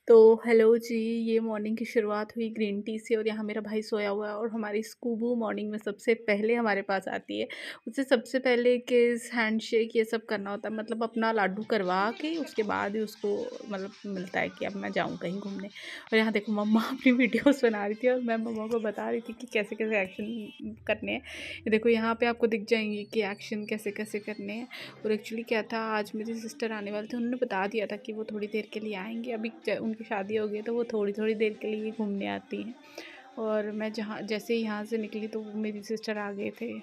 तो हेलो जी, ये मॉर्निंग की शुरुआत हुई ग्रीन टी से और यहाँ मेरा भाई सोया हुआ है और हमारी स्कूबू मॉर्निंग में सबसे पहले हमारे पास आती है। उससे सबसे पहले किस, हैंडशेक ये सब करना होता है, मतलब अपना लाडू करवा के उसके बाद ही उसको मतलब मिलता है कि अब मैं जाऊँ कहीं घूमने। और यहाँ देखो मम्मा अपनी वीडियोज़ बना रही थी और मैं मम्मा को बता रही थी कि कैसे-कैसे एक्शन करने हैं। ये देखो यहाँ पे आपको दिख जाएँगे कि एक्शन कैसे-कैसे करने हैं। और एक्चुअली क्या था, आज मेरी सिस्टर आने वाली थी, उन्होंने बता दिया था कि वो थोड़ी देर के लिए आएँगे। अभी उनकी शादी हो गई है तो वो थोड़ी-थोड़ी देर के लिए घूमने आती हैं। और मैं जहाँ जैसे ही यहाँ से निकली तो मेरी सिस्टर आ गए थे।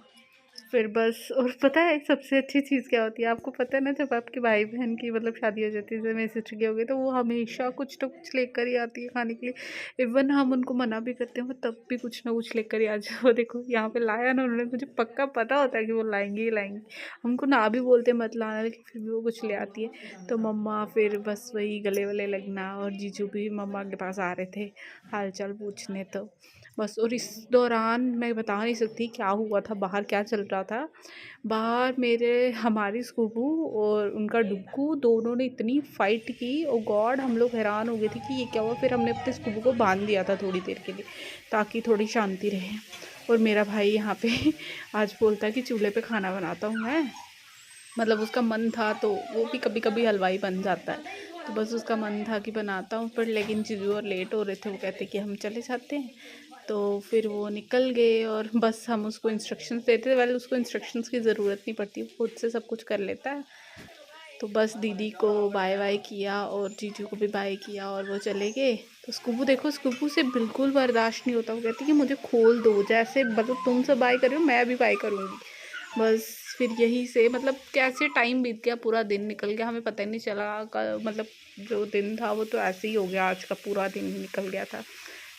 फिर बस, और पता है सबसे अच्छी चीज़ क्या होती है? आपको पता है ना, जब आपके भाई-बहन की मतलब शादी हो जाती है, जैसे मेरी सिस्टर की हो गई, तो वो हमेशा कुछ ना कुछ लेकर ही आती है खाने के लिए। इवन हम उनको मना भी करते हैं, वो तब भी कुछ ना कुछ लेकर ही आ जाए। वो देखो यहाँ पे लाया ना उन्होंने, मुझे पक्का पता होता है कि वो लाएँगी ही लाएँगी। हम उनको ना भी बोलते हैं मत लाना, लेकिन फिर भी वो कुछ ले आती है। तो मम्मा फिर बस वही गले-वले लगना, और जीजू भी मम्मा के पास आ रहे थे हाल-चाल पूछने। तो बस, और इस दौरान मैं बता नहीं सकती क्या हुआ था, बाहर क्या चल रहा था। बाहर हमारी स्कूबू और उनका डुग्गू दोनों ने इतनी फ़ाइट की, ओह गॉड! हम लोग हैरान हो गए थे कि ये क्या हुआ। फिर हमने अपने स्कूबू को बांध दिया था थोड़ी देर के लिए, ताकि थोड़ी शांति रहे। और मेरा भाई यहाँ पे आज बोलता है कि चूल्हे पे खाना बनाता हूँ मैं। मतलब उसका मन था, तो वो भी कभी-कभी हलवाई बन जाता है। तो बस उसका मन था कि बनाता हूँ, पर लेकिन जीजू और लेट हो रहे थे, वो कहते कि हम चले जाते हैं। तो फिर वो निकल गए और बस हम उसको इंस्ट्रक्शंस देते थे। वेल, उसको इंस्ट्रक्शंस की ज़रूरत नहीं पड़ती, वो खुद से सब कुछ कर लेता है। तो बस दीदी को बाय-बाय किया और जीजू को भी बाय किया और वो चले गए। तो स्कूबू देखो, स्कूबू से बिल्कुल बर्दाश्त नहीं होता, वो कहती है कि मुझे खोल दो, जैसे मतलब तुम सब बाय कर रहे हो मैं भी बाय करूँगी। बस फिर यहीं से मतलब कैसे टाइम बीत गया, पूरा दिन निकल गया, हमें पता ही नहीं चला। मतलब जो दिन था वो तो ऐसे ही हो गया, आज का पूरा दिन ही निकल गया था।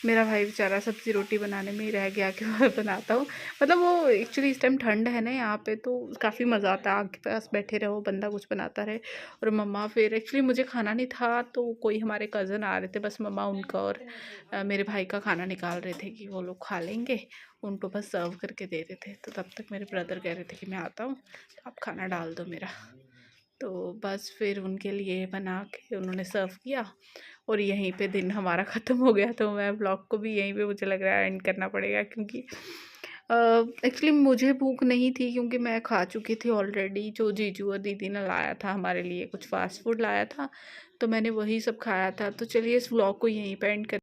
मेरा भाई बेचारा सब्ज़ी रोटी बनाने में ही रह गया कि मैं बनाता हूँ। मतलब वो एक्चुअली इस टाइम ठंड है ना यहाँ पे, तो काफ़ी मज़ा आता है, आग के पास बैठे रहो, बंदा कुछ बनाता रहे। और मम्मा फिर एक्चुअली मुझे खाना नहीं था, तो कोई हमारे कज़न आ रहे थे, बस मम्मा उनका और मेरे भाई का खाना निकाल रहे थे कि वो लोग खा लेंगे। उनको बस सर्व करके दे रहे थे। तो तब तक मेरे ब्रदर कह रहे थे कि मैं आता हूँ, तो आप खाना डाल दो मेरा। तो बस फिर उनके लिए बना के उन्होंने सर्व किया और यहीं पे दिन हमारा ख़त्म हो गया। तो मैं ब्लॉग को भी यहीं पे मुझे लग रहा है एंड करना पड़ेगा, क्योंकि एक्चुअली मुझे भूख नहीं थी, क्योंकि मैं खा चुकी थी ऑलरेडी। जो जीजू और दीदी ने लाया था हमारे लिए, कुछ फ़ास्ट फूड लाया था, तो मैंने वही सब खाया था। तो चलिए इस व्लॉग को यहीं पे एंड कर